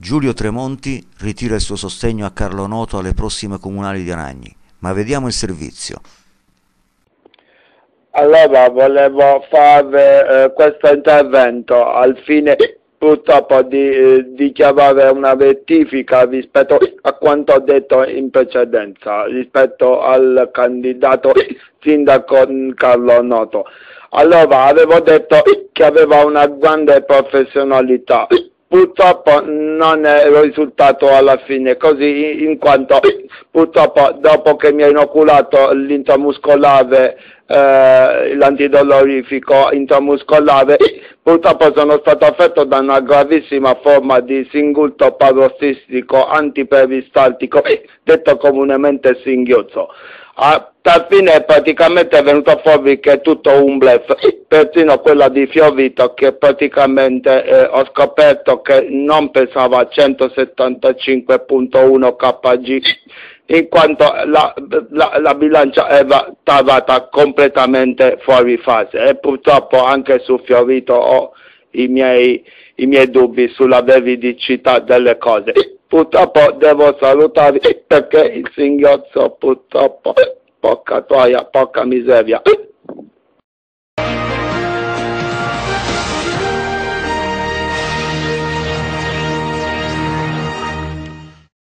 Giulio Tremonti ritira il suo sostegno a Carlo Noto alle prossime comunali di Anagni, ma vediamo il servizio. Allora volevo fare questo intervento al fine purtroppo di chiamare una rettifica rispetto a quanto ho detto in precedenza, rispetto al candidato sindaco Carlo Noto. Allora avevo detto che aveva una grande professionalità. Purtroppo non è risultato alla fine così, in quanto purtroppo dopo che mi ha inoculato l'intramuscolare, l'antidolorifico intramuscolare, purtroppo sono stato affetto da una gravissima forma di singulto parossistico antiperistaltico, detto comunemente singhiozzo. A tal fine praticamente è venuto fuori che è tutto un bluff, persino quella di Fiorito, che praticamente ho scoperto che non pesava 175.1 kg, in quanto la bilancia era tarata completamente fuori fase, e purtroppo anche su Fiorito ho i miei dubbi sulla veridicità delle cose. Purtroppo devo salutare perché il singhiozzo, purtroppo, porca troia, porca miseria,